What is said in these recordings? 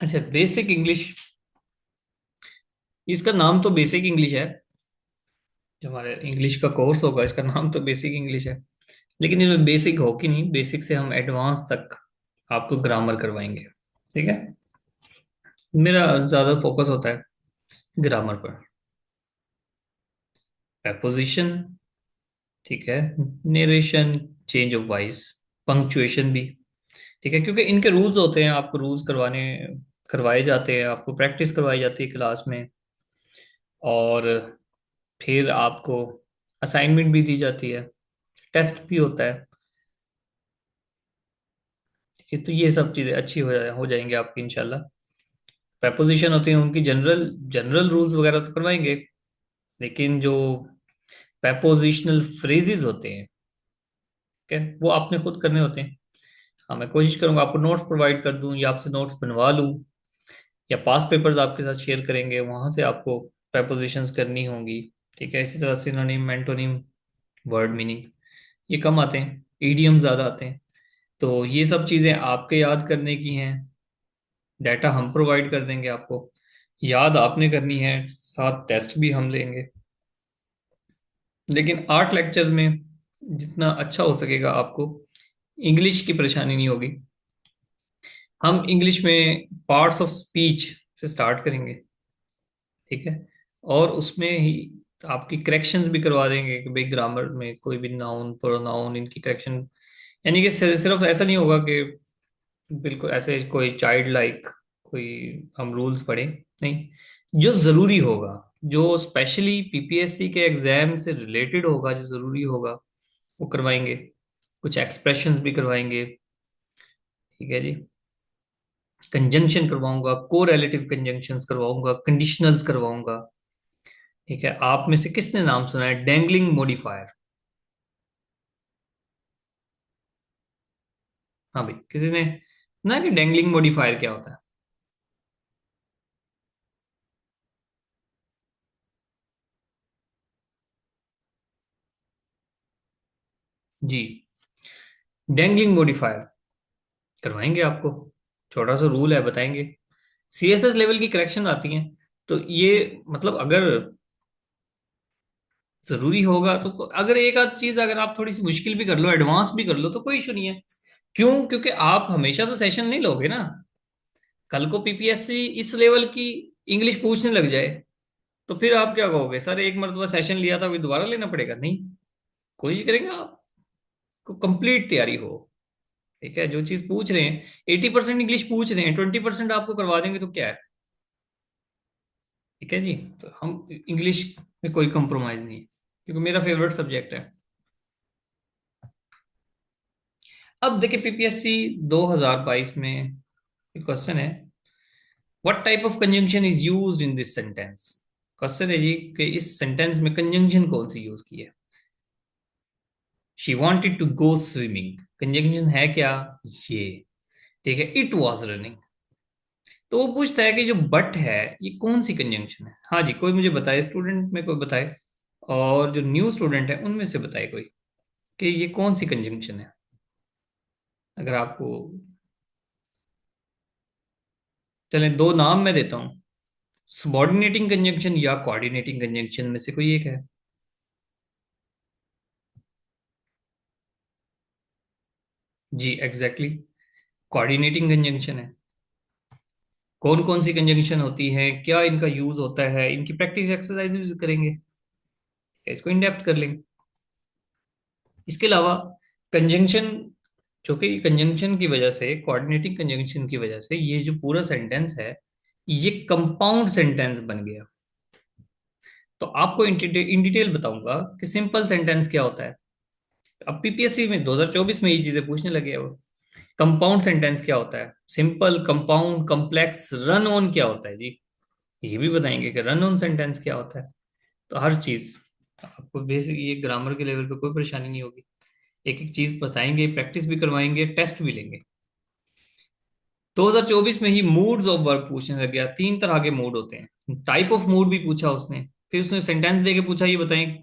अच्छा, basic English. इसका नाम तो बेसिक इंग्लिश है। जो हमारे इंग्लिश का कोर्स होगा इसका नाम तो बेसिक इंग्लिश है। लेकिन इसमें बेसिक हो कि नहीं, बेसिक से हम एडवांस तक आपको ग्रामर करवाएंगे। ठीक है। मेरा ज्यादा फोकस होता है ग्रामर पर। preposition, ठीक है। Narration, change of voice, punctuation भी। ठीक है, क्योंकि इनके रूल्स होते हैं, आपको रूल्स करवाए जाते हैं, आपको प्रैक्टिस करवाई जाती है क्लास में। और फिर आपको असाइनमेंट भी दी जाती है, टेस्ट भी होता है। तो ये सब चीज़ें अच्छी हो जाएंगी आपकी इंशाल्लाह। preposition होती हैं उनकी जनरल जनरल रूल्स वगैरह तो करवाएंगे। लेकिन जो prepositional phrases होते हैं, ठीक है, वो आपने खुद करने होते हैं। हाँ, मैं कोशिश करूंगा आपको नोट्स प्रोवाइड कर दूं या आपसे नोट्स बनवा लूं, या पास पेपर्स आपके साथ शेयर करेंगे, वहां से आपको prepositions करनी होंगी। ठीक है, इसी तरह सिनोनिम, एंटोनिम, वर्ड मीनिंग, ये कम आते हैं, ईडियम ज्यादा आते हैं। तो ये सब चीजें आपके याद करने की हैं। डाटा हम प्रोवाइड कर देंगे आपको, याद आपने करनी है, साथ टेस्ट भी हम लेंगे। लेकिन 8 लेक्चर्स में जितना अच्छा हो सकेगा आपको, इंग्लिश की परेशानी नहीं होगी। हम इंग्लिश में पार्ट्स ऑफ स्पीच से स्टार्ट करेंगे। ठीक है। और उसमें ही आपकी करेक्शंस भी करवा देंगे कि भाई ग्रामर में कोई भी नाउन प्रोनाउन इनकी करेक्शन। यानी कि सिर्फ ऐसा नहीं होगा कि बिल्कुल ऐसे कोई चाइल्ड लाइक कोई हम रूल्स पढ़े, नहीं। जो जरूरी होगा, जो स्पेशली पीपीएससी के एग्जाम से रिलेटेड होगा, जो जरूरी होगा, वो करवाएंगे। कुछ एक्सप्रेशंस भी करवाएंगे। ठीक है जी। कंजंक्शन करवाऊंगा, को रिलेटिव कंजंक्शंस करवाऊंगा, कंडीशनल्स करवाऊंगा। ठीक है, आप में से किसने नाम सुना है डेंगलिंग मॉडिफायर? हाँ भाई, किसी ने ना कि डेंगलिंग मॉडिफायर क्या होता है? जी, डेंगलिंग मॉडिफायर करवाएंगे आपको। छोटा सा रूल है, बताएंगे। सीएसएस लेवल की करेक्शन आती हैं। तो ये मतलब अगर जरूरी होगा तो अगर एक आध चीज अगर आप थोड़ी सी मुश्किल भी कर लो, एडवांस भी कर लो, तो कोई इशू नहीं है। क्यों? क्योंकि आप हमेशा तो सेशन नहीं लोगे ना। कल को पीपीएससी इस लेवल की इंग्लिश पूछने लग जाए, तो फिर आप क्या कहोगे? सर, एक मरतबा सेशन लिया था, अभी दोबारा लेना पड़ेगा? नहीं, कोशिश करेंगे आपको कंप्लीट तैयारी हो। ठीक है, जो चीज पूछ रहे हैं, 80% इंग्लिश पूछ रहे हैं, 20% आपको करवा देंगे तो क्या है। ठीक है जी। तो हम इंग्लिश में कोई कंप्रोमाइज नहीं है, क्योंकि मेरा फेवरेट सब्जेक्ट है। अब देखिए, पीपीएससी 2022 में क्वेश्चन है, what type of conjunction is used in this sentence. Question है जी कि इस सेंटेंस में कंजंक्शन कौन सी यूज की है। She wanted to go swimming, conjunction है क्या? ये। ठीक है, इट वाज रनिंग। तो वो पूछता है कि जो बट है, ये कौन सी कंजंक्शन है। हाँ जी, कोई मुझे बताए, स्टूडेंट में कोई बताए, और जो न्यू स्टूडेंट है उनमें से बताए कोई, कि ये कौन सी कंजंक्शन है। अगर आपको, चलें दो नाम मैं देता हूँ, सबॉर्डिनेटिंग कंजंक्शन या कोऑर्डिनेटिंग कंजंक्शन में से कोई एक है। जी एग्जैक्टली, कोऑर्डिनेटिंग कंजंक्शन है। कौन कौन सी कंजंक्शन होती है, क्या इनका यूज होता है, इनकी प्रैक्टिस एक्सरसाइज भी करेंगे, इसको इन डेप्थ कर लेंगे। इसके अलावा कंजंक्शन, जो कि कंजंक्शन की वजह से, कोऑर्डिनेटिंग कंजंक्शन की वजह से ये जो पूरा सेंटेंस है, ये कंपाउंड सेंटेंस बन गया। तो आपको इन डिटेल बताऊंगा कि सिंपल सेंटेंस क्या होता है। अब पीपीएससी में 2024 में ये चीजें पूछने लगे हैं वो। कंपाउंड सेंटेंस क्या होता है, simple, compound, complex, run on क्या होता है जी, ये भी बताएंगे कि रन ऑन सेंटेंस क्या होता है। तो हर चीज आपको बेसिक, ये ग्रामर के लेवल पे कोई परेशानी नहीं होगी। एक एक चीज बताएंगे, प्रैक्टिस भी करवाएंगे, टेस्ट भी लेंगे। 2024 में ही मूड्स ऑफ वर्क पूछने लग गया। 3 तरह के मूड होते हैं, टाइप ऑफ मूड भी पूछा उसने। फिर उसने सेंटेंस दे के पूछा, ये बताएं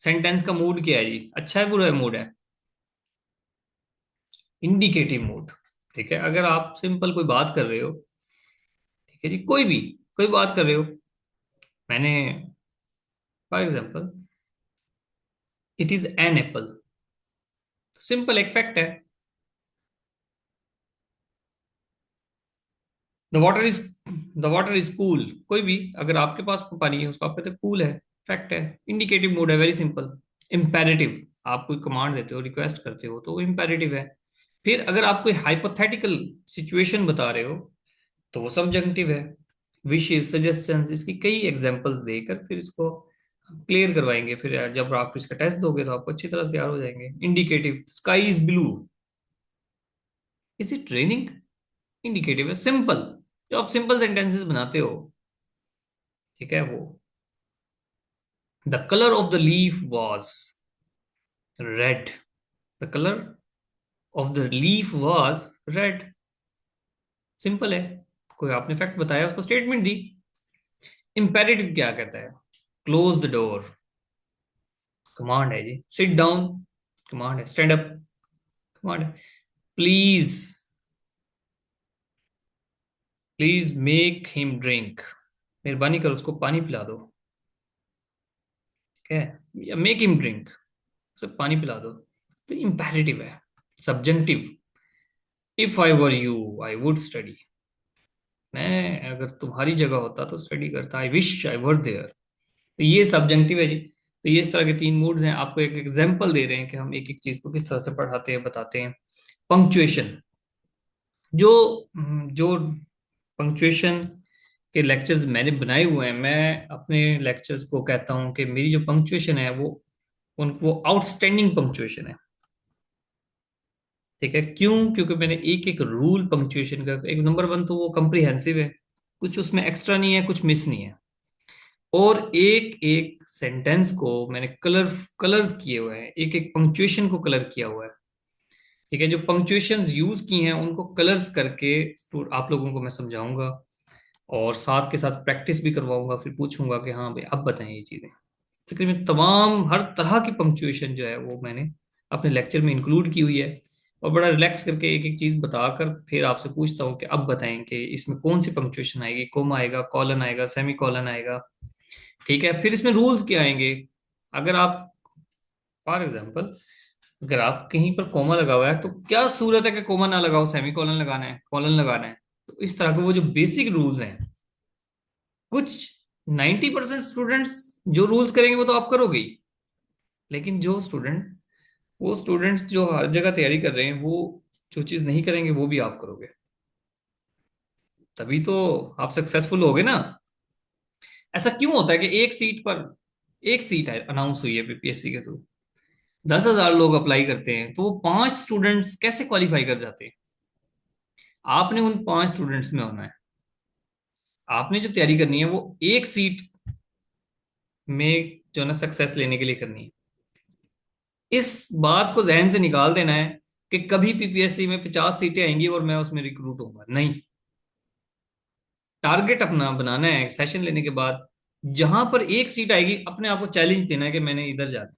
सेंटेंस का मूड क्या है जी, अच्छा है बुरा है मूड है। Indicative mood. ठीक है, अगर आप सिंपल कोई बात कर रहे हो, ठीक है जी, कोई भी, कोई बात कर रहे हो। मैंने, for example, it is an apple. Simple, एक फैक्ट है। The water is the water is cool. कोई भी, अगर आपके पास पानी है उसको आप कहते हैं कूल है। फैक्ट है। इंडिकेटिव मोड है, वेरी सिंपल। इम्पेरेटिव, आप कोई कमांड देते हो, रिक्वेस्ट करते हो, तो वो इम्पेरेटिव है। फिर अगर आप कोई हाइपोथेटिकल सिचुएशन बता रहे हो तो वो सब्जंक्टिव है। विशेष, सजेशंस, इसकी कई एग्जांपल्स देकर फिर इसको क्लियर करवाएंगे। फिर जब आप इसका टेस्ट दोगे तो आपको अच्छी तरह से तैयार हो जाएंगे। Indicative, sky is blue. Is it raining? Indicative है, सिंपल। जो आप सिंपल सेंटेंसेस बनाते हो, ठीक है, वो the colour of the leaf was red. The colour of the leaf was red. Simple है। कोई आपने फैक्ट बताया, उसको स्टेटमेंट दी। इंपेरेटिव क्या कहता है? Close the door. कमांड है जी। सिट डाउन, कमांड है। स्टैंड अप, कमांड है। Please, please make him drink. मेहरबानी कर उसको पानी पिला दो। ठीक है, या मेक हिम ड्रिंक, उसे पानी पिला दो। तो इंपेरेटिव है। Subjunctive, if I were you I would study. मैं अगर तुम्हारी जगह होता तो स्टडी करता। I wish I were there. तो ये सब्जंक्टिव है जी। तो ये इस तरह के तीन मूड्स हैं। आपको एक एग्जाम्पल दे रहे हैं कि हम एक एक चीज को किस तरह से पढ़ाते हैं, बताते हैं। पंक्चुएशन, जो जो पंक्चुएशन के लेक्चर्स मैंने बनाए हुए हैं, मैं अपने लेक्चर्स को कहता हूं कि मेरी जो पंक्चुएशन है वो आउटस्टैंडिंग पंक्चुएशन है। ठीक है, क्यों? क्योंकि मैंने एक एक रूल पंक्चुएशन का, एक नंबर वन तो वो कम्प्रिहेंसिव है, कुछ उसमें एक्स्ट्रा नहीं है, कुछ मिस नहीं है। और एक एक सेंटेंस को मैंने कलर्स किए हुए हैं, एक एक पंक्चुएशन को कलर किया हुआ है। ठीक है, जो पंक्चुएशंस यूज की हैं उनको कलर्स करके आप लोगों को मैं समझाऊंगा, और साथ के साथ प्रैक्टिस भी करवाऊंगा। फिर पूछूंगा कि हाँ भाई अब बताएं ये चीजें। तकरीबन तमाम हर तरह की पंक्चुएशन जो है वो मैंने अपने लेक्चर में इंक्लूड की हुई है। और बड़ा रिलैक्स करके एक एक चीज बताकर फिर आपसे पूछता हूँ कि अब बताएं कि इसमें कौन सी पंक्चुएशन आएगी, कोमा आएगा, कॉलन आएगा, सेमी कॉलन आएगा। ठीक है, फिर इसमें रूल्स क्या आएंगे। अगर आप, फॉर एग्जाम्पल, अगर आप कहीं पर कोमा लगा हुआ है तो क्या सूरत है कि कोमा ना लगाओ, सेमी कॉलन लगाना है, कॉलन लगाना है। तो इस तरह के वो जो बेसिक रूल्स हैं, कुछ 90% स्टूडेंट्स जो रूल्स करेंगे वो तो आप करोगे ही। लेकिन वो स्टूडेंट्स जो हर जगह तैयारी कर रहे हैं, वो जो चीज नहीं करेंगे वो भी आप करोगे। तभी तो आप सक्सेसफुल होगे ना। ऐसा क्यों होता है कि एक सीट पर, एक सीट है अनाउंस हुई है पीपीएससी के थ्रू, 10,000 लोग अप्लाई करते हैं, तो वो 5 स्टूडेंट्स कैसे क्वालिफाई कर जाते हैं? आपने उन 5 स्टूडेंट्स में होना है। आपने जो तैयारी करनी है वो एक सीट में जो है ना सक्सेस लेने के लिए करनी है। इस बात को जहन से निकाल देना है कि कभी पीपीएससी में 50 सीटें आएंगी और मैं उसमें रिक्रूट होऊंगा, नहीं। टारगेट अपना बनाना है सेशन लेने के बाद। जहां पर एक सीट आएगी अपने आप को चैलेंज देना है कि मैंने इधर जाना है।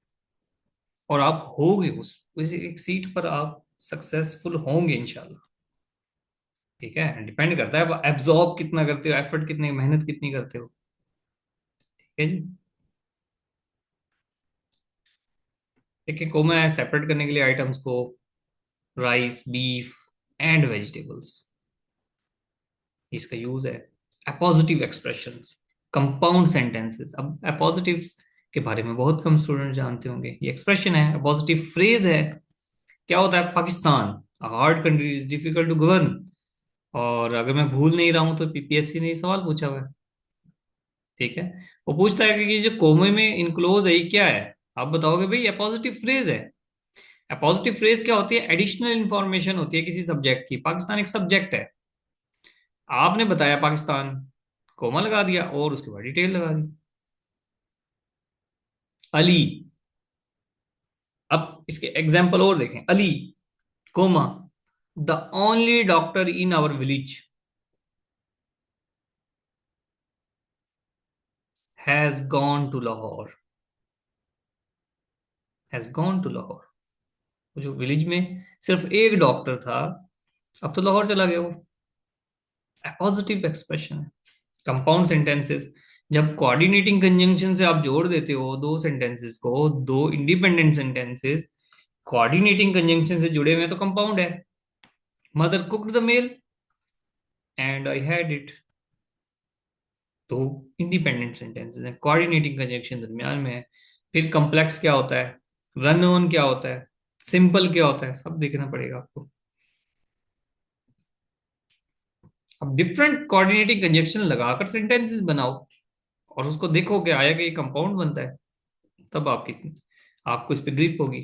और आप होगे उस एक सीट पर आप सक्सेसफुल होंगे इंशाल्लाह। ठीक है, डिपेंड करता है आप एब्जॉर्ब कितना करते हो, एफर्ट कितने, मेहनत कितनी करते हो। ठीक है जी। देखिए, को मैं सेपरेट करने के लिए आइटम्स को, राइस, बीफ एंड वेजिटेबल्स, इसका यूज है। Appositive expressions, compound sentences. अब अपोजिटिव्स के बारे में बहुत कम स्टूडेंट जानते होंगे। ये एक्सप्रेशन है, अपोजिटिव फ्रेज है। क्या होता है? Pakistan hard country is difficult to govern. और अगर मैं भूल नहीं रहा हूं तो पीपीएससी ने ये सवाल पूछा हुआ है। ठीक है, वो पूछता है कि ये जो कोमे में इनक्लोज है ये क्या है। आप बताओगे भाई अपोजिटिव फ्रेज है। अपोजिटिव फ्रेज क्या होती है? एडिशनल इंफॉर्मेशन होती है किसी सब्जेक्ट की। पाकिस्तान एक सब्जेक्ट है। आपने बताया पाकिस्तान, कोमा लगा दिया और उसके बाद डिटेल लगा दी। अली, अब इसके एग्जाम्पल और देखें। Ali, comma, the only doctor in our village has gone to Lahore. Has gone to Lahore. वो जो विलेज में सिर्फ एक डॉक्टर था, अब तो लाहौर चला गया वो। पॉजिटिव एक्सप्रेशन है। कंपाउंड सेंटेंसेस, जब कोऑर्डिनेटिंग कंजंक्शन से आप जोड़ देते हो दो सेंटेंसेस को, दो इंडिपेंडेंट सेंटेंसेस कोऑर्डिनेटिंग कंजंक्शन से जुड़े हुए हैं, तो कंपाउंड है। Mother cooked the meal and I had it. तो इंडिपेंडेंट सेंटेंसेस हैं, कोऑर्डिनेटिंग कंजंक्शन दरमियान में है। फिर कॉम्प्लेक्स क्या होता है, रन ऑन क्या होता है, सिंपल क्या होता है, सब देखना पड़ेगा आपको। अब डिफरेंट कोऑर्डिनेटिंग कंजंक्शन लगाकर सेंटेंसेस बनाओ और उसको देखो कि आया कि ये कंपाउंड बनता है, तब आपकी आपको इस पे ग्रिप होगी।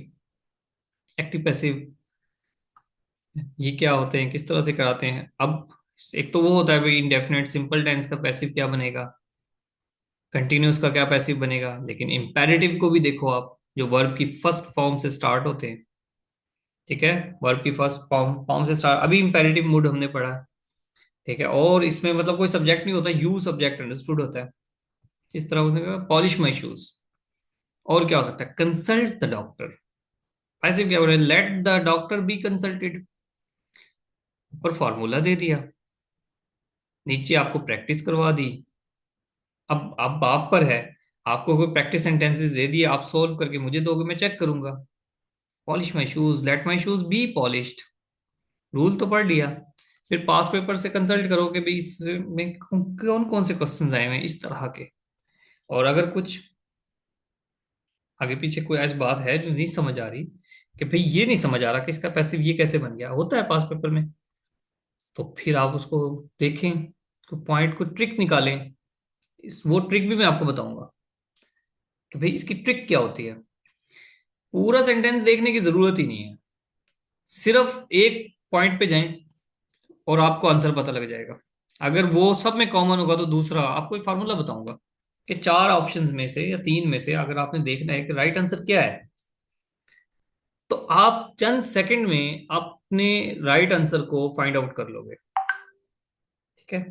एक्टिव पैसिव ये क्या होते हैं, किस तरह से कराते हैं। अब एक तो वो होता है भाई इंडेफिनेट सिंपल टेंस का पैसिव क्या बनेगा, कंटिन्यूअस का क्या पैसिव बनेगा, लेकिन इंपेरेटिव को भी देखो आप, जो वर्ब की फर्स्ट फॉर्म से स्टार्ट होते हैं। ठीक है, वर्ब की फर्स्ट फॉर्म फॉर्म से स्टार्ट, अभी इंपेरेटिव मूड हमने पढ़ा। ठीक है, और इसमें मतलब कोई सब्जेक्ट नहीं होता, यू सब्जेक्ट अंडरस्टूड होता है। इस तरह उसने कहा पॉलिश माई शूज। और क्या हो सकता है, कंसल्ट द डॉक्टर। पैसिव क्या बोले, let the doctor B consulted. और फॉर्मूला दे दिया, नीचे आपको प्रैक्टिस करवा दी। अब आप पर है, आपको कोई प्रैक्टिस सेंटेंसेस दे दिए, आप सोल्व करके मुझे दोगे, मैं चेक करूंगा। Polish my shoes, let my shoes B polished, rule तो पढ़ लिया। फिर पास पेपर से कंसल्ट करो कि भाई इसमें कौन कौन से क्वेश्चंस आए हुए हैं इस तरह के। और अगर कुछ आगे पीछे कोई ऐसी बात है जो नहीं समझ आ रही, कि भाई ये नहीं समझ आ रहा कि इसका पैसिव ये कैसे बन गया, होता है पास पेपर में, तो फिर आप उसको देखें, तो पॉइंट को ट्रिक निकालें। वो ट्रिक भी मैं आपको बताऊंगा कि भाई इसकी ट्रिक क्या होती है। पूरा सेंटेंस देखने की जरूरत ही नहीं है, सिर्फ एक पॉइंट पे जाएं और आपको आंसर पता लग जाएगा। अगर वो सब में कॉमन होगा तो दूसरा आपको एक फार्मूला बताऊंगा कि चार ऑप्शंस में से या तीन में से अगर आपने देखना है कि राइट आंसर क्या है, तो आप चंद सेकंड में अपने राइट आंसर को फाइंड आउट कर लोगे। ठीक है,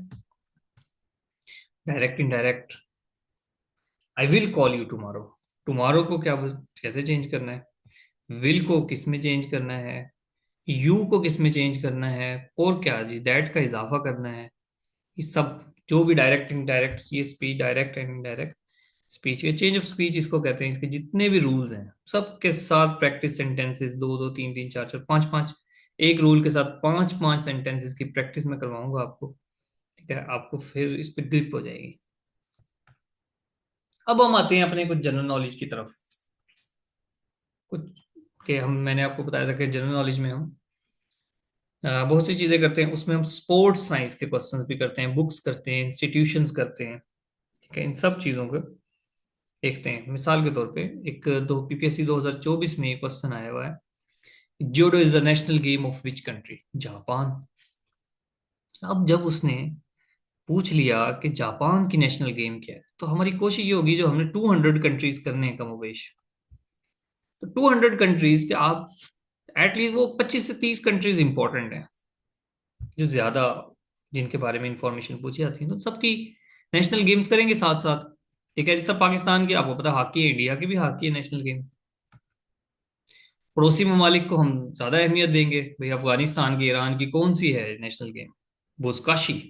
direct indirect, I will call you tomorrow. Tomorrow को क्या कैसे चेंज करना है, विल को किस में चेंज करना है, यू को किस में चेंज करना है, और क्या जी दैट का इजाफा करना है। ये सब जो भी डायरेक्ट इनडायरेक्ट, ये speech direct and indirect speech, ये चेंज ऑफ स्पीच इसको कहते हैं, इसके जितने भी रूल्स हैं सबके साथ प्रैक्टिस सेंटेंसेस, दो दो तीन तीन चार चार पांच पांच, एक रूल के साथ पांच पांच सेंटेंसेस की प्रैक्टिस में करवाऊंगा आपको। ठीक है, आपको फिर इस पर ग्रिप हो जाएगी। अब हम आते हैं अपने कुछ जनरल नॉलेज की तरफ। कुछ के हम मैंने आपको बताया था कि जनरल नॉलेज में हम बहुत सी चीजें करते हैं, उसमें हम स्पोर्ट्स साइंस के क्वेश्चंस भी करते हैं, बुक्स करते हैं, इंस्टीट्यूशंस करते हैं। ठीक है, इन सब चीजों को देखते हैं। मिसाल के तौर पे एक दो पीपीएससी 2024 में एक क्वेश्चन आया हुआ है, judo is the national game of which country, Japan. अब जब उसने पूछ लिया कि जापान की नेशनल गेम क्या है, तो हमारी कोशिश ये होगी, जो हमने 200 कंट्रीज करने हैं कमोबेश, तो 200 कंट्रीज के आप एटलीस्ट वो 25 से 30 कंट्रीज इंपॉर्टेंट हैं, जो ज्यादा जिनके बारे में इंफॉर्मेशन पूछी जाती है, तो सबकी नेशनल गेम्स करेंगे साथ साथ। ठीक है, जैसे पाकिस्तान की आपको पता हॉकी है, इंडिया की भी हॉकी है नेशनल गेम। पड़ोसी ममालिक को हम ज्यादा अहमियत देंगे, भाई अफगानिस्तान की, ईरान की कौन सी है नेशनल गेम, बुजकाशी।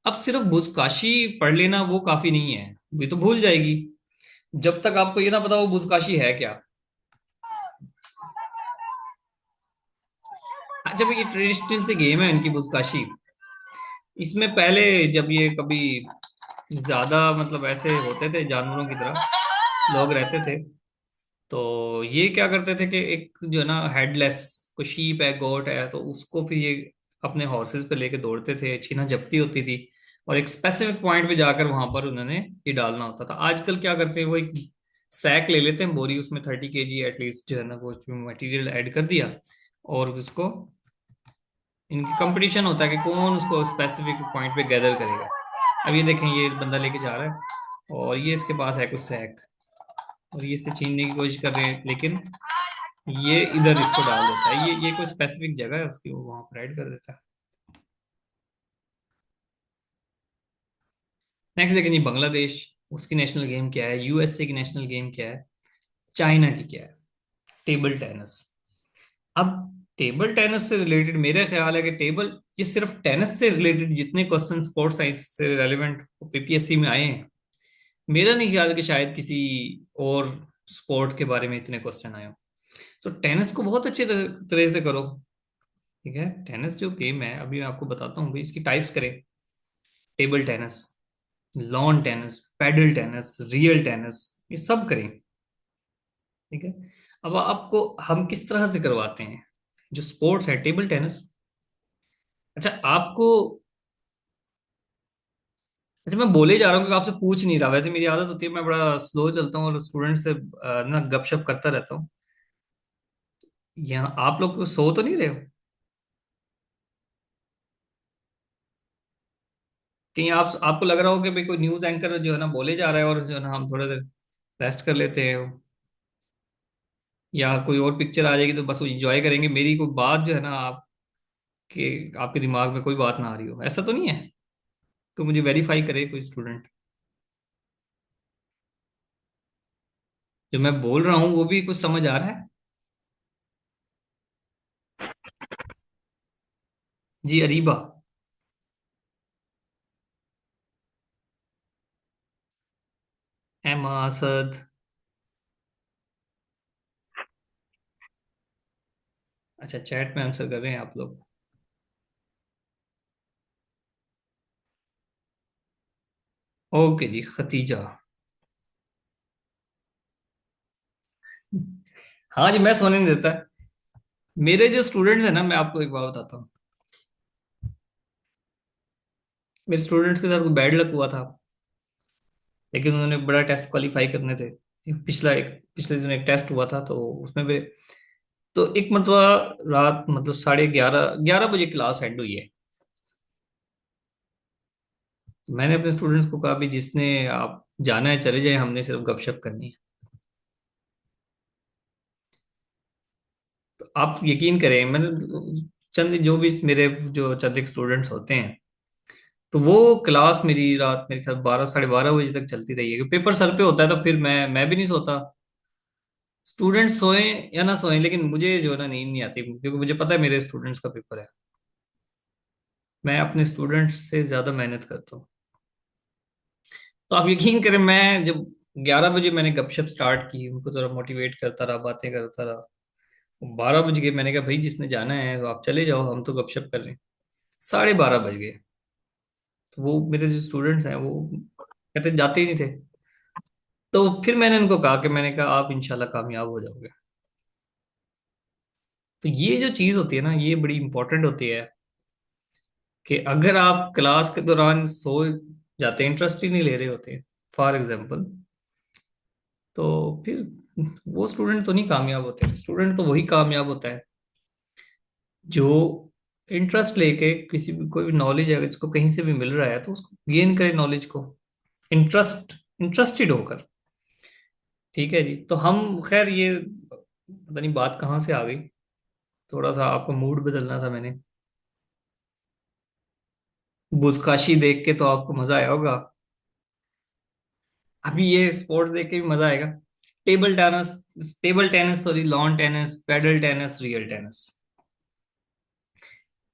अब सिर्फ बुजकाशी पढ़ लेना वो काफी नहीं है, ये तो भूल जाएगी जब तक आपको ये ना पता वो बुजकाशी है क्या। अच्छा भाई, ये ट्रेडिशनल से गेम है इनकी बुजकाशी। इसमें पहले जब ये कभी ज्यादा मतलब ऐसे होते थे जानवरों की तरह लोग रहते थे, तो ये क्या करते थे कि एक जो है ना हेडलेस, कोई शीप है गोट है, तो उसको फिर ये अपने हॉर्सेस पे लेके दौड़ते थे, छीना झपटी होती थी, और एक स्पेसिफिक पॉइंट पे जाकर वहां पर उन्होंने ये डालना होता था। आजकल क्या करते हैं, वो एक सैक ले लेते हैं, बोरी, उसमें 30 kg एटलीस्ट जो है ना वो मटेरियल ऐड कर दिया, और उसको इनकी कंपटीशन होता है कि कौन उसको स्पेसिफिक पॉइंट पे गैदर करेगा। अब ये देखें, ये बंदा लेके जा रहा है और ये इसके पास है कुछ सैक, और ये इसे छीनने की कोशिश कर रहे हैं, लेकिन ये इधर इसको डाल देता है, ये कोई स्पेसिफिक जगह है उसकी, वो वहां पर ऐड कर देता है। नेक्स्ट देखें जी, बांग्लादेश, उसकी नेशनल गेम क्या है, यूएसए की नेशनल गेम क्या है, चाइना की क्या है, टेबल टेनिस। अब टेबल टेनिस से रिलेटेड मेरा ख्याल है कि टेबल, ये सिर्फ टेनिस से रिलेटेड जितने क्वेश्चन स्पोर्ट्स साइंस से रेलेवेंट पीपीएससी में आए हैं, मेरा नहीं ख्याल कि शायद किसी और स्पोर्ट के बारे में इतने क्वेश्चन आए हो। तो टेनिस को बहुत अच्छे तरह से करो। ठीक है, टेनिस जो गेम है अभी मैं आपको बताता हूँ भाई, इसकी टाइप्स करें। Table tennis, lawn tennis, paddle tennis, real tennis, ये सब करें। ठीक है। अब आपको हम किस तरह से करवाते हैं, जो स्पोर्ट्स है टेबल टेनिस। अच्छा आपको, अच्छा मैं बोले जा रहा हूँ क्योंकि आपसे पूछ नहीं रहा, वैसे मेरी आदत होती है मैं बड़ा स्लो चलता हूँ और स्टूडेंट से ना गपशप करता रहता हूँ। यहाँ आप लोग सो तो नहीं रहे हो कहीं? आप आपको लग रहा हो कि भाई कोई न्यूज एंकर जो है ना बोले जा रहा है और जो है ना हम थोड़ा देर रेस्ट कर लेते हैं, या कोई और पिक्चर आ जाएगी तो बस वो एंजॉय करेंगे, मेरी कोई बात जो है ना आपके दिमाग में कोई बात ना आ रही हो, ऐसा तो नहीं है? तो मुझे वेरीफाई करे कोई स्टूडेंट। जो मैं बोल रहा हूँ वो भी कुछ समझ आ रहा है? जी अरीबा। एम असद। अच्छा चैट में आंसर कर रहे हैं आप लोग। ओके जी, खतीजा। हाँ जी, मैं सोने नहीं देता। मेरे जो स्टूडेंट्स हैं ना, मैं आपको एक बात बताता हूँ। मेरे स्टूडेंट्स के साथ बैड लक हुआ था, लेकिन उन्होंने बड़ा टेस्ट क्वालिफाई करने थे। पिछले दिन एक टेस्ट हुआ था, तो उसमें भी तो एक मतलब रात मतलब 11:30 बजे क्लास एंड हुई है। मैंने अपने स्टूडेंट्स को कहा भी जिसने आप जाना है चले जाए, हमने सिर्फ गपशप करनी है। तो आप यकीन करें, मैंने चंद जो भी मेरे जो चंद एक स्टूडेंट्स होते हैं, तो वो क्लास मेरी रात मेरे ख्याल 12 साढ़े 12 बजे तक चलती रही है, क्योंकि पेपर सर पे होता है तो फिर मैं भी नहीं सोता। स्टूडेंट्स सोए या ना सोए, लेकिन मुझे जो है ना नींद नहीं आती, क्योंकि मुझे पता है मेरे स्टूडेंट्स का पेपर है। मैं अपने स्टूडेंट्स से ज्यादा मेहनत करता हूँ। तो आप यकीन करें, मैं जब 11 बजे मैंने गपशप स्टार्ट की, उनको थोड़ा मोटिवेट करता रहा, बातें करता रहा। 12 बज गए, मैंने कहा भाई जिसने जाना है तो आप चले जाओ, हम तो गपशप कर रहे हैं। 12:30 बज गए। तो वो मेरे जो स्टूडेंट्स हैं वो कहते जाते ही नहीं थे। तो फिर मैंने उनको कहा कि मैंने कहा आप इंशाल्लाह कामयाब हो जाओगे। तो ये जो चीज़ होती है ना, ये बड़ी इंपॉर्टेंट होती है, कि अगर आप क्लास के दौरान सो जाते, इंटरेस्ट ही नहीं ले रहे होते फॉर एग्जाम्पल, तो फिर वो स्टूडेंट तो नहीं कामयाब होते। स्टूडेंट तो वही कामयाब होता है जो इंटरेस्ट लेके किसी भी कोई भी नॉलेज है जिसको कहीं से भी मिल रहा है तो उसको गेन करे नॉलेज को, इंटरेस्टेड होकर। ठीक है जी, तो हम खैर ये पता नहीं बात कहाँ से आ गई, थोड़ा सा आपको मूड बदलना था मैंने। बुजकाशी देख के तो आपको मजा आया होगा। अभी ये स्पोर्ट्स देख के भी मजा आएगा। Table tennis, table tennis, sorry, lawn tennis, paddle tennis, real tennis.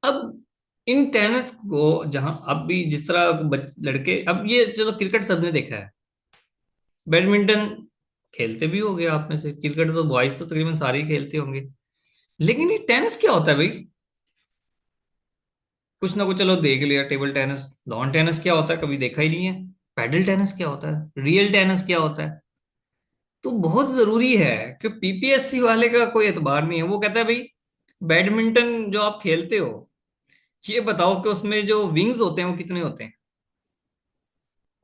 अब इन टेनिस को, जहां अब भी जिस तरह लड़के, अब ये चलो क्रिकेट सबने देखा है, बैडमिंटन खेलते भी होंगे आप में से, क्रिकेट तो बॉयज तो तकरीबन सारे ही खेलते होंगे। लेकिन ये टेनिस क्या होता है भाई? कुछ ना कुछ चलो देख लिया, टेबल टेनिस, लॉन टेनिस क्या होता है कभी देखा ही नहीं है। पैडल टेनिस क्या होता है, रियल टेनिस क्या होता है? तो बहुत जरूरी है कि पीपीएससी वाले का कोई एतबार नहीं है, वो कहता है भाई बैडमिंटन जो आप खेलते हो, ये बताओ कि उसमें जो विंग्स होते हैं वो कितने होते हैं।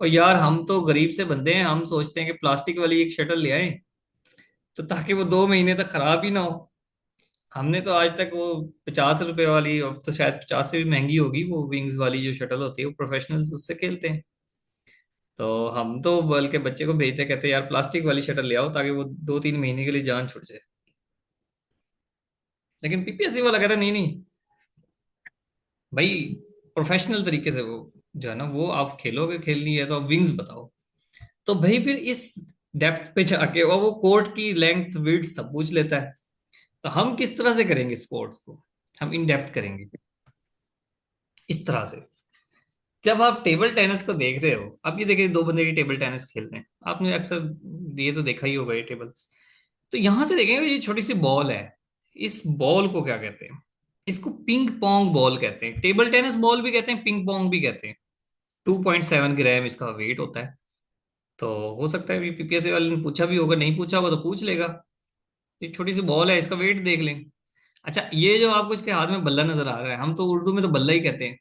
और यार हम तो गरीब से बंदे हैं, हम सोचते हैं कि प्लास्टिक वाली एक शटल ले आए, तो ताकि वो 2 महीने तक खराब ही ना हो। हमने तो आज तक वो 50 रुपए वाली, अब तो शायद 50 से भी महंगी होगी, वो विंग्स वाली जो शटल होती है, वो प्रोफेशनल्स उससे खेलते हैं। तो हम तो बल्कि बच्चे को भेजते कहते हैं यार प्लास्टिक वाली शटल ले आओ, ताकि वो 2-3 महीने के लिए जान छुट जाए। लेकिन पीपीएससी वाला कहता है नहीं नहीं भाई, प्रोफेशनल तरीके से वो जो है ना, वो आप खेलोगे, खेलनी है तो आप विंग्स बताओ। तो भाई फिर इस डेप्थ पे जाके और वो कोर्ट की लेंथ विड्थ सब पूछ लेता है। तो हम किस तरह से करेंगे स्पोर्ट्स को? हम इन डेप्थ करेंगे इस तरह से। जब आप टेबल टेनिस को देख रहे हो, आप ये देखिए दो बंदे की टेबल टेनिस खेल रहे हैं, आपने अक्सर ये तो देखा ही होगा ये टेबल। तो यहां से देखेंगे ये छोटी सी बॉल है, इस बॉल को क्या कहते हैं? इसको पिंग पोंग बॉल कहते हैं, टेबल टेनिस बॉल भी कहते हैं, पिंग पोंग भी कहते हैं। 2.7 ग्राम इसका वेट होता है। तो हो सकता है पीपीएससी वाले ने पूछा भी होगा, नहीं पूछा होगा तो पूछ लेगा। ये छोटी सी बॉल है, इसका वेट देख लें। अच्छा, ये जो आपको इसके हाथ में बल्ला नजर आ रहा है, हम तो उर्दू में तो बल्ला ही कहते हैं।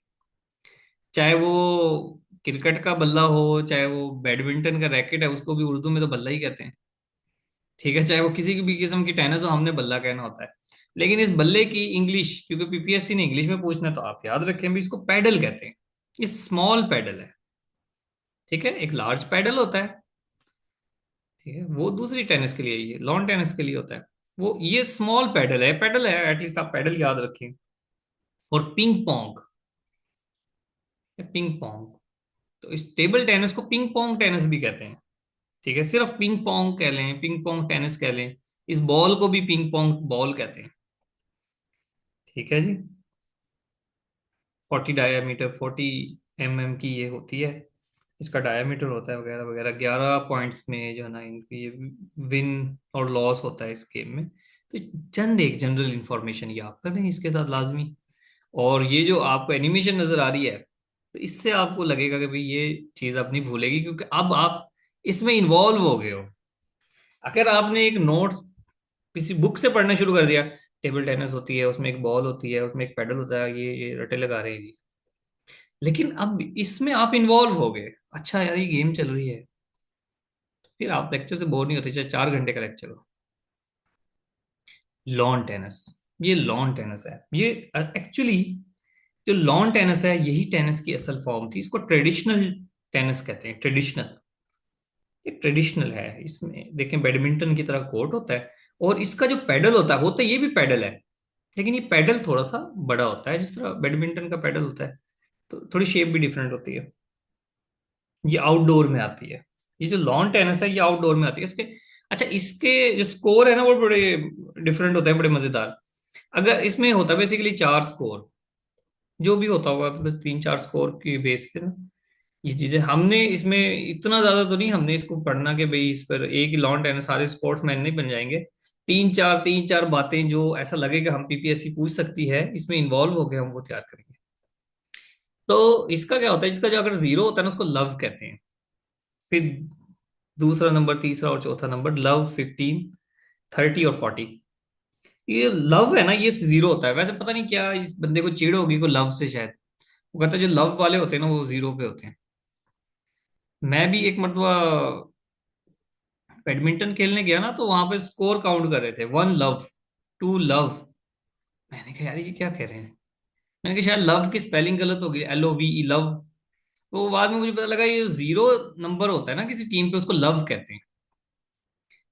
चाहे वो क्रिकेट का बल्ला हो, चाहे वो बैडमिंटन का रैकेट है, उसको भी उर्दू में तो बल्ला ही कहते हैं। ठीक है, चाहे वो किसी की भी किस्म की टेनिस हो, हमने बल्ला कहना होता है। लेकिन इस बल्ले की इंग्लिश, क्योंकि पीपीएससी ने इंग्लिश में पूछना है तो आप याद रखें भी, इसको पैडल कहते हैं। ये स्मॉल पैडल है। ठीक है, एक लार्ज पैडल होता है। ठीक है, वो दूसरी टेनिस के लिए, ये लॉन टेनिस के लिए होता है। वो ये स्मॉल पैडल है, पैडल है, एटलीस्ट आप पैडल याद रखें। और पिंग पोंग, पिंग पोंग, तो इस टेबल टेनिस को पिंग पोंग टेनिस भी कहते हैं। ठीक है, सिर्फ पिंग पोंग कह लें, पिंग पोंग टेनिस कह लें, इस बॉल को भी पिंग पोंग बॉल कहते हैं। ठीक है जी। 40 डायामीटर, 40 mm की ये होती है, इसका डायामीटर होता है वगैरह वगैरह। 11 पॉइंट्स में जो है ना इनकी ये विन और लॉस होता है इस गेम में। तो चंद एक जनरल इंफॉर्मेशन याद कर लें इसके साथ लाजमी। और ये जो आपको एनिमेशन नजर आ रही है, तो इससे आपको लगेगा कि भाई ये चीज आप नहीं भूलेगी, क्योंकि अब आप इसमें इन्वॉल्व हो गए हो। अगर आपने एक नोट्स किसी बुक से पढ़ना शुरू कर दिया, टेबल टेनिस होती है, उसमें एक बॉल होती है, उसमें एक पेडल होता है, ये रटे लगा रहे हैं जी। लेकिन अब इसमें आप इन्वॉल्व हो गए, अच्छा यार ये गेम चल रही है, फिर आप लेक्चर से बोर नहीं होते, चाहे 4 घंटे का लेक्चर हो। लॉन टेनिस, ये लॉन टेनिस है ये। एक्चुअली जो लॉन टेनिस है, यही टेनिस की असल फॉर्म थी। इसको ट्रेडिशनल टेनिस कहते हैं, ट्रेडिशनल। ये ट्रेडिशनल है, इसमें देखें बैडमिंटन की तरह कोर्ट होता है, और इसका जो पैडल होता है ये भी पैडल है, लेकिन ये पैडल थोड़ा सा बड़ा होता है, जिस तरह बैडमिंटन का पैडल होता है। तो थोड़ी शेप भी डिफरेंट होती है। ये आउटडोर में आती है। ये जो लॉन टेनिस है ये आउटडोर में आती है इसके। अच्छा, इसके जो स्कोर है ना वो बड़े डिफरेंट होते हैं, बड़े मजेदार। अगर इसमें होता है बेसिकली 4 स्कोर, जो भी होता होगा, मतलब 3-4 स्कोर की बेस पे ना ये चीजें। हमने इसमें इतना ज्यादा तो नहीं हमने इसको पढ़ना कि भाई इस पर एक ही लॉन टेनिस सारे स्पोर्ट्स मैन नहीं बन जाएंगे। तीन चार बातें जो ऐसा लगेगा हम पीपीएससी पूछ सकती है, इसमें इन्वॉल्व हो गए हम, वो तैयार करेंगे। तो इसका क्या होता है, इसका जो अगर जीरो होता है ना उसको लव कहते हैं। फिर दूसरा नंबर, तीसरा और चौथा नंबर, लव, 15, 30 और 40। ये लव है ना, ये जीरो होता है। वैसे पता नहीं क्या इस बंदे को चिढ़ होगी को लव से शायद। वो कहता है जो लव वाले होते हैं ना वो जीरो पे होते हैं। मैं भी एक मरतबा बैडमिंटन खेलने गया ना, तो वहां पे स्कोर काउंट कर रहे थे, 1 लव, 2 लव। मैंने कहा यार ये क्या कह रहे हैं। मैंने कहा शायद लव की स्पेलिंग गलत होगी, LOVE, लव। तो बाद में मुझे पता लगा ये जीरो नंबर होता है ना किसी टीम पे, उसको लव कहते हैं।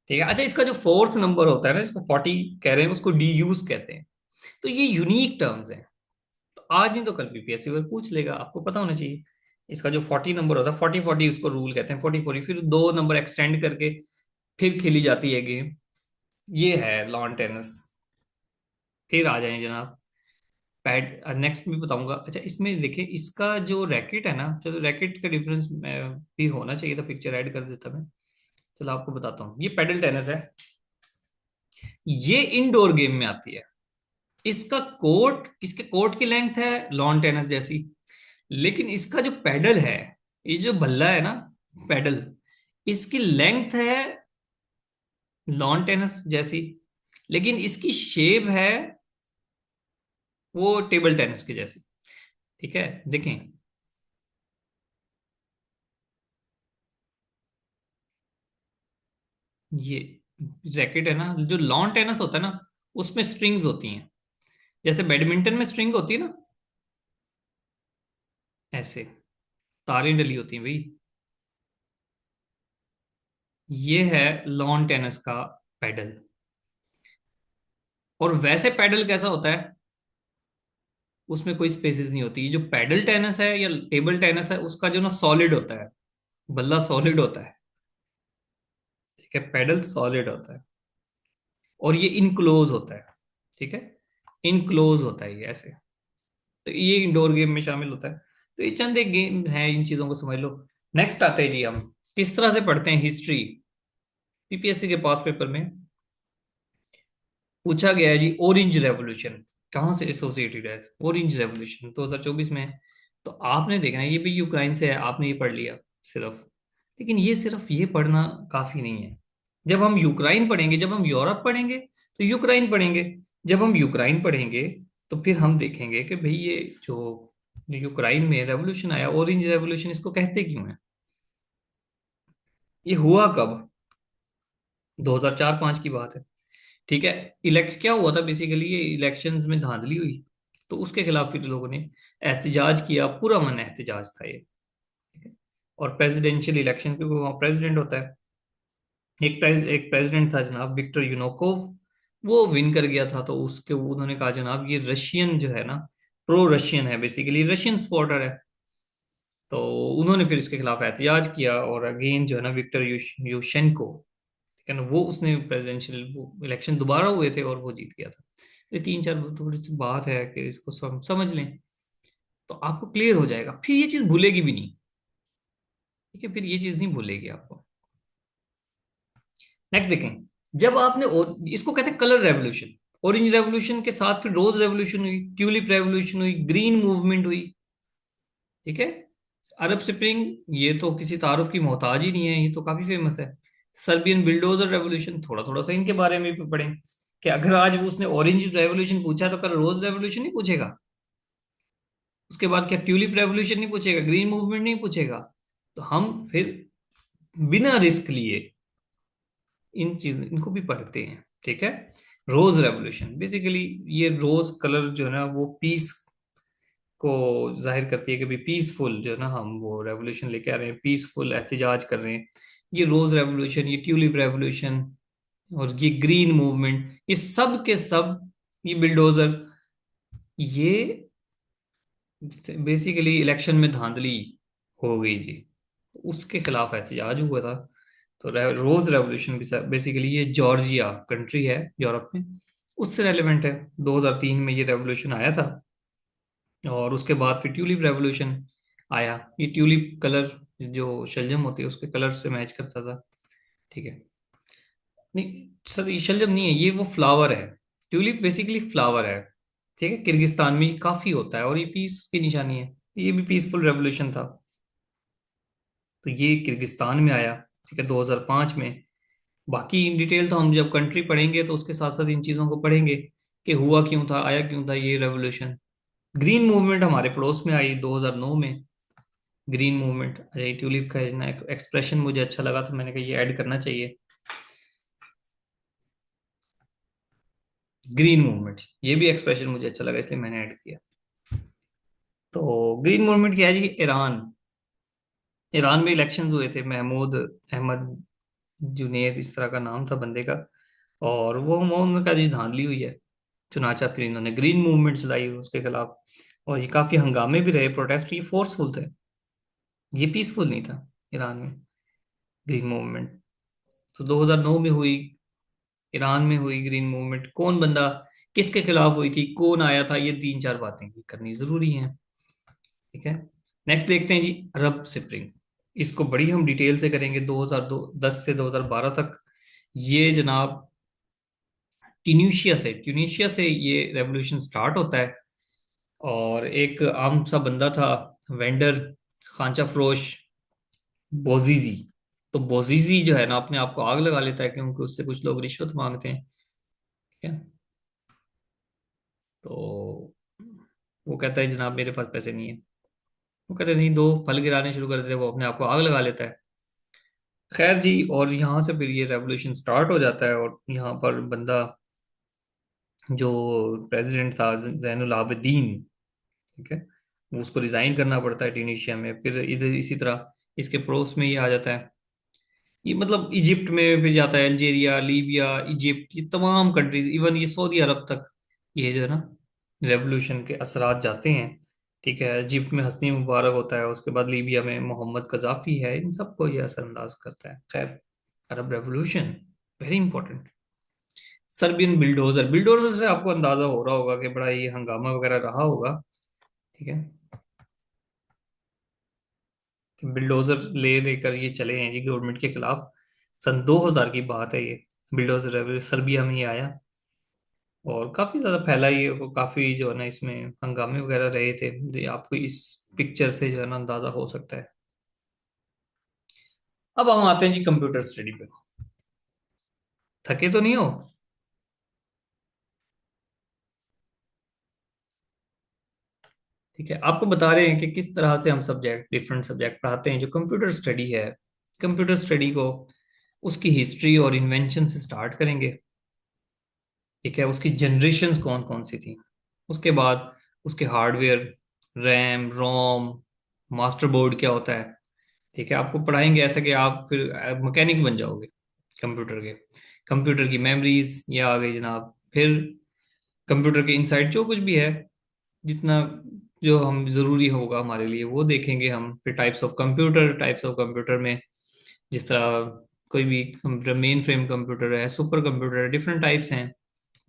ठीक है, अच्छा इसका जो फोर्थ नंबर होता है ना, इसको 40 कह रहे हैं, उसको DUs कहते हैं। तो ये यूनिक टर्म्स हैं। तो आज नहीं तो कल पीपीएससी में पूछ लेगा, आपको पता होना चाहिए। इसका जो 40 नंबर होता है, 40-40 उसको रूल कहते हैं, 40-40, फिर 2 नंबर एक्सटेंड करके फिर खेली जाती है गेम। ये है लॉन टेनिस। फिर आ जाए जनाब पैड, नेक्स्ट भी बताऊंगा। अच्छा, इसमें देखिए इसका जो रैकेट है ना, चलो रैकेट का डिफरेंस भी होना चाहिए था, पिक्चर ऐड कर देता मैं। चलो आपको बताता हूँ, ये पैडल टेनिस है, ये इंडोर गेम में आती है। इसका कोर्ट, इसके कोर्ट की लेंथ है लॉन टेनिस जैसी, लेकिन इसका जो पैडल है, ये जो बल्ला है ना, पैडल, इसकी लेंथ है लॉन टेनिस जैसी, लेकिन इसकी शेप है वो टेबल टेनिस की जैसी। ठीक है, देखें। ये रैकेट है ना, जो लॉन टेनिस होता है ना उसमें स्ट्रिंग्स होती हैं, जैसे बैडमिंटन में स्ट्रिंग होती है ना, ऐसे तारें डली होती हैं भाई। ये है लॉन टेनिस का पैडल। और वैसे पैडल कैसा होता है, उसमें कोई स्पेसिस नहीं होती। ये जो पैडल टेनिस है या टेबल टेनिस है, उसका जो ना सॉलिड होता है, बल्ला सॉलिड होता है। ठीक है, पैडल सॉलिड होता है, और ये इनक्लोज होता है। ठीक है, इनक्लोज होता है ये ऐसे। तो ये इंडोर गेम में शामिल होता है। तो ये चंद एक गेम है, इन चीजों को समझ लो। नेक्स्ट आते हैं जी, हम किस तरह से पढ़ते हैं हिस्ट्री। पीपीएससी के पास पेपर में पूछा गया है जी, ऑरेंज रेवोल्यूशन कहाँ से एसोसिएटेड है। ऑरेंज रेवोल्यूशन 2024 में है। तो आपने देखना है, ये भी यूक्रेन से है, आपने ये पढ़ लिया सिर्फ। लेकिन ये सिर्फ ये पढ़ना काफी नहीं है। जब हम यूक्रेन पढ़ेंगे, जब हम यूरोप पढ़ेंगे तो यूक्रेन पढ़ेंगे। जब हम यूक्रेन पढ़ेंगे तो फिर हम देखेंगे कि भाई ये जो यूक्रेन में रेवोल्यूशन आया, ऑरेंज रेवोल्यूशन, इसको कहते क्यों है, ये हुआ कब। 2004-5 की बात है। ठीक है। इलेक्ट क्या हुआ था बेसिकली, ये इलेक्शंस में धांधली हुई। तो उसके खिलाफ फिर लोगों ने एहतजाज किया, पूरा मन एहतजाज था ये। ठीक है? और प्रेसिडेंशियल इलेक्शन, क्योंकि वहाँ प्रेसिडेंट होता है, एक प्रेसिडेंट था जनाब विक्टर यूनोकोव, वो विन कर गया था। तो उसके उन्होंने कहा जनाब ये रशियन जो है ना, प्रो रशियन है, बेसिकली रशियन सपोर्टर है। तो उन्होंने फिर इसके खिलाफ एहतजाज किया, और अगेन जो है ना विक्टर युशेंको, ठीक है ना, वो उसने प्रेसिडेंशियल इलेक्शन दोबारा हुए थे और वो जीत गया था। ये तीन चार थोड़ी सी बात है कि इसको समझ लें तो आपको क्लियर हो जाएगा, फिर ये चीज भूलेगी भी नहीं। ठीक है, फिर ये चीज नहीं भूलेगी आपको। नेक्स्ट देखें, जब आपने इसको कहते हैं कलर रेवोल्यूशन। ऑरेंज रेवोल्यूशन के साथ फिर रोज रेवोल्यूशन हुई, ट्यूलिप रेवोल्यूशन हुई, ग्रीन मूवमेंट हुई। ठीक है। अरब स्प्रिंग, ये तो किसी तारुफ की मोहताज ही नहीं है, ये तो काफी फेमस है। सर्बियन बिल्डोजर रेवोल्यूशन, थोड़ा थोड़ा सा इनके बारे में भी पढ़ें कि अगर आज वो उसने ऑरेंज रेवोल्यूशन पूछा तो कल रोज रेवोल्यूशन नहीं पूछेगा। उसके बाद क्या ट्यूलिप रेवोल्यूशन नहीं पूछेगा, ग्रीन मूवमेंट नहीं पूछेगा। तो हम फिर बिना रिस्क लिए इन चीज इनको भी पढ़ते हैं। ठीक है। रोज रेवोल्यूशन बेसिकली, ये रोज कलर जो है ना वो पीस को जाहिर करती है कि भाई पीसफुल जो है ना, हम वो रेवोल्यूशन लेके आ रहे हैं, पीसफुल एहतजाज कर रहे हैं। ये रोज रेवोल्यूशन, ये ट्यूलिप रेवोल्यूशन और ये ग्रीन मूवमेंट, ये सब के सब, ये बिल्डोजर, ये बेसिकली इलेक्शन में धांधली हो गई जी, उसके खिलाफ एहतजाज हुआ था। तो रोज रेवोल्यूशन बेसिकली ये जॉर्जिया कंट्री है यूरोप में, उससे रेलेवेंट है। 2003 में ये रेवोल्यूशन आया था। और उसके बाद फिर ट्यूलिप रेवोल्यूशन आया। ये ट्यूलिप कलर, जो शलजम होती है उसके कलर से मैच करता था। ठीक है। नहीं सर, ये शलजम नहीं है, ये वो फ्लावर है। ट्यूलिप बेसिकली फ्लावर है। ठीक है, किर्गिस्तान में ये काफी होता है और ये पीस की निशानी है। ये भी पीसफुल रेवोल्यूशन था। तो ये किर्गिस्तान में आया। ठीक है, 2005 में। बाकी इन डिटेल तो हम जब कंट्री पढ़ेंगे तो उसके साथ साथ इन चीज़ों को पढ़ेंगे कि हुआ क्यों था, आया क्यों था ये रेवोल्यूशन। ग्रीन मूवमेंट हमारे पड़ोस में आई 2009 में। ग्रीन मूवमेंट, अजय ट्यूलिप का है ना, एक एक्सप्रेशन मुझे अच्छा लगा तो मैंने कहा ये ऐड करना चाहिए। ग्रीन मूवमेंट, ये भी एक्सप्रेशन मुझे अच्छा लगा इसलिए मैंने ऐड किया। तो ग्रीन मूवमेंट क्या है जी, ईरान। ईरान में इलेक्शंस हुए थे, महमूद अहमद जुनेद इस तरह का नाम था बंदे का। और वो उनका जी धांधली हुई है। चुनाचा फिर इन्होंने ग्रीन मूवमेंट चलाई उसके खिलाफ। और ये काफी हंगामे भी रहे, प्रोटेस्ट, ये फोर्सफुल थे, ये पीसफुल नहीं था ईरान में ग्रीन मूवमेंट। तो 2009 में हुई, ईरान में हुई ग्रीन मूवमेंट। कौन बंदा किसके खिलाफ हुई थी, कौन आया था, ये तीन चार बातें भी करनी जरूरी हैं। ठीक है। नेक्स्ट देखते हैं जी, अरब स्प्रिंग। इसको बड़ी हम डिटेल से करेंगे, 2010 से 2012 तक। ये जनाब ट्यूनिशिया से ये रेवोल्यूशन स्टार्ट होता है। और एक आम सा बंदा था, वेंडर खांचा फरोश बोजीजी। तो बोजीजी जो है ना अपने आप को आग लगा लेता है क्योंकि उससे कुछ लोग रिश्वत मांगते हैं। ठीक है। तो वो कहता है जनाब मेरे पास पैसे नहीं है। वो कहते नहीं, दो फल गिराने शुरू कर देते हैं, वो अपने आप को आग लगा लेता है। खैर जी, और यहाँ से फिर ये रेवोल्यूशन स्टार्ट हो जाता है। और यहाँ पर बंदा जो प्रेसिडेंट था जैनुल आबिदीन, ठीक है, वो उसको रिजाइन करना पड़ता है ट्यूनीशिया में। फिर इधर इसी तरह इसके पड़ोस में ये आ जाता है। ये मतलब इजिप्ट में फिर जाता है, अल्जीरिया, लीबिया, इजिप्ट, ये तमाम कंट्रीज, इवन ये सऊदी अरब तक ये जो है ना रेवोल्यूशन के असरात जाते हैं। ठीक है, इजिप्ट में हस्नी मुबारक होता है, उसके बाद लीबिया में मोहम्मद कजाफी है, इन सबको ये असरअंदाज करता है। खैर, Arab revolution very important. Serbian bulldozer, bulldozer से आपको अंदाजा हो रहा होगा कि बड़ा ये हंगामा वगैरह रहा होगा। ठीक है, कि बिल्डोजर ले लेकर ये चले हैं जी गवर्नमेंट के खिलाफ। सन 2000 की बात है ये। बिल्डोजर सर्बिया में ये आया और काफी ज्यादा फैला ये, वो काफी जो है ना इसमें हंगामे वगैरह रहे थे। ये आपको इस पिक्चर से जो है ना अंदाजा हो सकता है। अब हम आते हैं जी कंप्यूटर स्टडी पे। थके तो नहीं हो? ठीक है, आपको बता रहे हैं कि किस तरह से हम सब्जेक्ट, डिफरेंट सब्जेक्ट पढ़ाते हैं। जो कंप्यूटर स्टडी है, कंप्यूटर स्टडी को उसकी हिस्ट्री और इन्वेंशन से स्टार्ट करेंगे। ठीक है, उसकी जनरेशन्स कौन कौन सी थी, उसके बाद उसके hardware, RAM ROM, master board क्या होता है। ठीक है, आपको पढ़ाएंगे ऐसा कि आप फिर मैकेनिक बन जाओगे कंप्यूटर के। कंप्यूटर की मेमोरीज ये आ गई जनाब। फिर कंप्यूटर के इनसाइड जो कुछ भी है, जितना जो हम जरूरी होगा हमारे लिए वो देखेंगे हम। फिर types of computer, types of computer में जिस तरह कोई भी कंप्यूटर, मेन फ्रेम कंप्यूटर है, सुपर कंप्यूटर है, डिफरेंट टाइप्स हैं।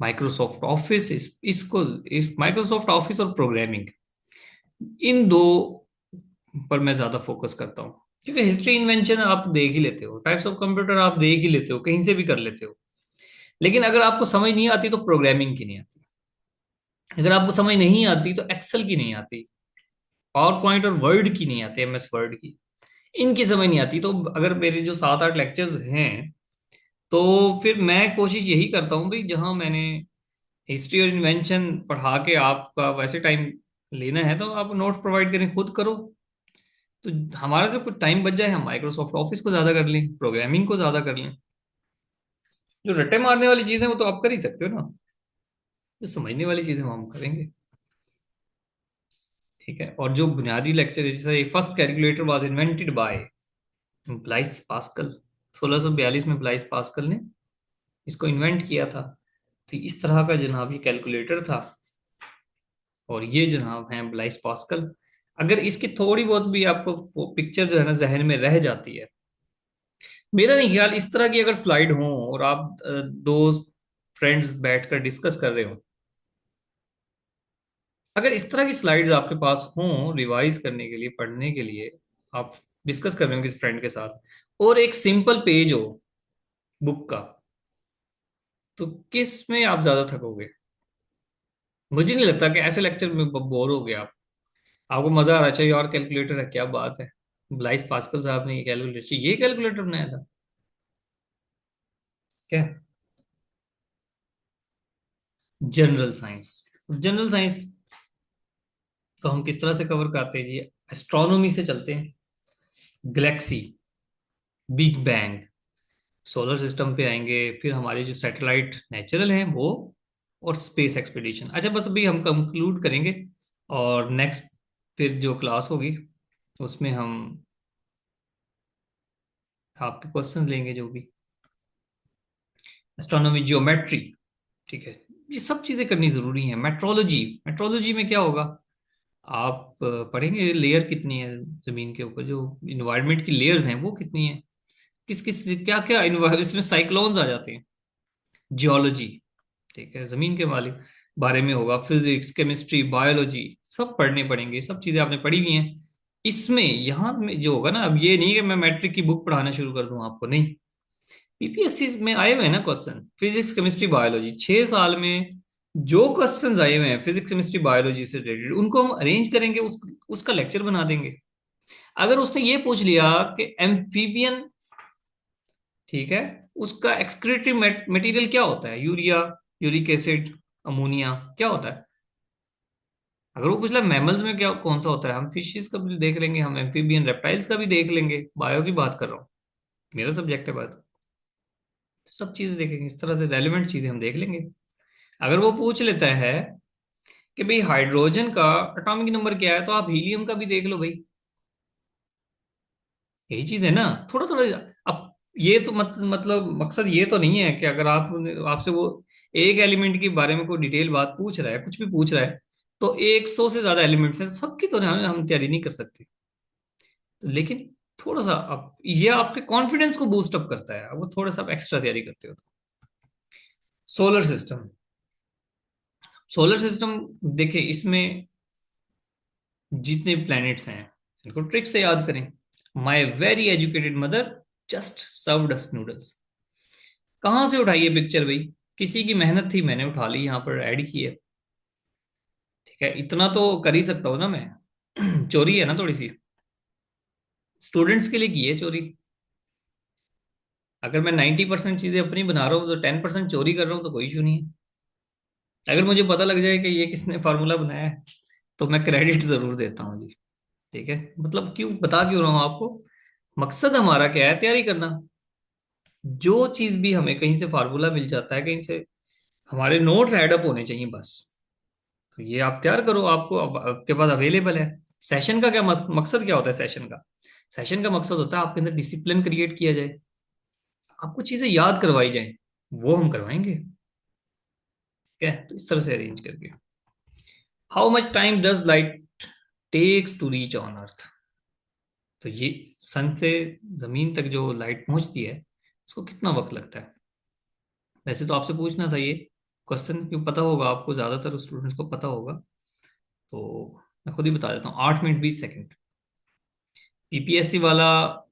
माइक्रोसॉफ्ट ऑफिस, इसको इस माइक्रोसॉफ्ट ऑफिस और प्रोग्रामिंग, इन दो पर मैं ज्यादा फोकस करता हूँ। क्योंकि हिस्ट्री इन्वेंशन आप देख ही लेते हो, टाइप्स ऑफ कंप्यूटर आप देख ही लेते हो, कहीं से भी कर लेते हो। लेकिन अगर आपको समझ नहीं आती तो प्रोग्रामिंग की नहीं आती। अगर आपको समझ नहीं आती तो एक्सेल की नहीं आती, पावर पॉइंट और वर्ड की नहीं आती, MS वर्ड की, इनकी समझ नहीं आती। तो अगर मेरे जो 7 8 लेक्चर्स हैं, तो फिर मैं कोशिश यही करता हूँ भाई, जहां मैंने हिस्ट्री और इन्वेंशन पढ़ा के आपका वैसे टाइम लेना है तो आप नोट्स प्रोवाइड करें, खुद करो। तो हमारा से कुछ टाइम बच जाए, हम माइक्रोसॉफ्ट ऑफिस को ज्यादा कर लें, प्रोग्रामिंग को ज्यादा कर लें। जो रट्टे मारने वाली चीजें वो तो आप कर ही सकते हो ना, जो समझने वाली चीजें वो हम करेंगे। ठीक है, और जो बुनियादी लेक्चर है, जैसे first calculator was invented by Blaise pascal, 1642 में ब्लाइस पास्कल ने इसको इन्वेंट किया था। तो इस तरह का जनाब ये कैलकुलेटर था, और ये जनाब हैं ब्लाइस पास्कल। अगर इसकी थोड़ी बहुत भी आपको पिक्चर जो है ना जहन में रह जाती है, मेरा नहीं ख्याल इस तरह की अगर स्लाइड हो और आप दो फ्रेंड्स बैठकर डिस्कस कर रहे हो, अगर इस तरह की स्लाइड्स आपके पास हों रिवाइज करने के लिए, पढ़ने के लिए, आप डिस्कस कर रहे हो किसी फ्रेंड के साथ, और एक सिंपल पेज हो बुक का, तो किस में आप ज्यादा थकोगे? मुझे नहीं लगता कि ऐसे लेक्चर में बोर हो गया आप। आपको मजा आ रहा है, चाहिए और कैलकुलेटर है, क्या बात है, ब्लाइस पास्कल साहब ने ये कैलकुलेटर बनाया था क्या? जनरल साइंस, जनरल साइंस को हम किस तरह से कवर करते हैं जी? एस्ट्रोनॉमी से चलते हैं, Galaxy, big bang, solar system पे आएंगे, फिर हमारे जो सैटेलाइट नेचुरल हैं वो, और स्पेस एक्सपीडिशन। अच्छा, बस अभी हम कंक्लूड करेंगे, और नेक्स्ट फिर जो क्लास होगी उसमें हम आपके क्वेश्चन लेंगे जो भी। एस्ट्रोनॉमी, जियोमेट्री, ठीक है, ये सब चीजें करनी जरूरी हैं। मेट्रोलॉजी, मेट्रोलॉजी में क्या होगा, आप पढ़ेंगे लेयर कितनी है जमीन के ऊपर, जो इन्वायरमेंट की लेयर्स हैं वो कितनी है, किस किस क्या क्या इसमें साइक्लोन्स आ जाते हैं। जियोलॉजी, ठीक है, जमीन के वाले बारे में होगा। फिजिक्स, केमिस्ट्री, बायोलॉजी, सब पढ़ने पड़ेंगे, सब चीजें आपने पढ़ी हुई हैं। इसमें यहाँ में जो होगा ना, अब ये नहीं कि मैं मैट्रिक की बुक पढ़ाना शुरू कर दूं आपको, नहीं। PPSC में आए हुए हैं ना क्वेश्चन, फिजिक्स केमिस्ट्री बायोलॉजी, 6 साल में जो क्वेश्चंस आए हुए हैं फिजिक्स केमिस्ट्री बायोलॉजी से रिलेटेड, उनको हम अरेंज करेंगे, उसका लेक्चर बना देंगे। अगर उसने ये पूछ लिया कि एम्फीबियन, ठीक है, उसका एक्सक्रीटरी मटेरियल क्या होता है, यूरिया, यूरिक एसिड, अमोनिया, क्या होता है? अगर वो पूछ लिया मैमल्स में क्या कौन सा होता है, हम फिशेस का भी देख लेंगे, हम एम्फीबियन रेप्टाइल्स का भी देख लेंगे, बायो की बात कर रहा हूँ, मेरा सब्जेक्ट है बात। सब चीजें देखेंगे, इस तरह से रेलिवेंट चीजें हम देख लेंगे। अगर वो पूछ लेता है कि भाई हाइड्रोजन का एटॉमिक नंबर क्या है, तो आप हीलियम का भी देख लो भाई। यही चीज है ना, थोड़ा थोड़ा। अब ये तो मतलब मकसद ये तो नहीं है कि अगर आप, आपसे वो एक एलिमेंट के बारे में कोई डिटेल बात पूछ रहा है, कुछ भी पूछ रहा है, तो 100 से ज्यादा एलिमेंट्स हैं, सबकी तो हम तैयारी नहीं कर सकते। लेकिन थोड़ा सा आप, ये आपके कॉन्फिडेंस को बूस्ट अप करता है, अब वो थोड़ा सा आप एक्स्ट्रा तैयारी करते हो। Solar system. सोलर सिस्टम, देखिए इसमें जितने प्लैनेट्स हैं इनको ट्रिक से याद करें। My very educated mother just served us noodles. कहाँ से उठाई है पिक्चर भाई? किसी की मेहनत थी, मैंने उठा ली, यहाँ पर ऐड की है। ठीक है, इतना तो कर ही सकता हूँ ना मैं। चोरी है ना थोड़ी सी, स्टूडेंट्स के लिए की है चोरी। अगर मैं 90% चीजें अपनी बना रहा हूँ तो 10% चोरी कर रहा हूँ तो कोई इशू नहीं है। अगर मुझे पता लग जाए कि ये किसने फार्मूला बनाया है तो मैं क्रेडिट जरूर देता हूँ जी। ठीक है, मतलब क्यों बता क्यों रहा हूँ आपको? मकसद हमारा क्या है? तैयारी करना। जो चीज भी हमें कहीं से फार्मूला मिल जाता है कहीं से, हमारे नोट्स एडअप होने चाहिए बस। तो ये आप तैयार करो, आपको अब आपके पास अवेलेबल है। सेशन का क्या मकसद क्या होता है सेशन का? सेशन का मकसद होता है आपके अंदर डिसिप्लिन क्रिएट किया जाए, आपको चीजें याद करवाई जाए, वो हम करवाएंगे। ठीक है, तो इस तरह से अरेंज करके। How much time does light takes to reach on earth? तो ये सन से जमीन तक जो लाइट पहुंचती है उसको कितना वक्त लगता है? वैसे तो आपसे पूछना था ये क्वेश्चन, क्यों पता होगा आपको, ज्यादातर स्टूडेंट्स को पता होगा। तो मैं खुद ही बता देता हूँ, 8 मिनट 20 सेकंड। पीपीएससी वाला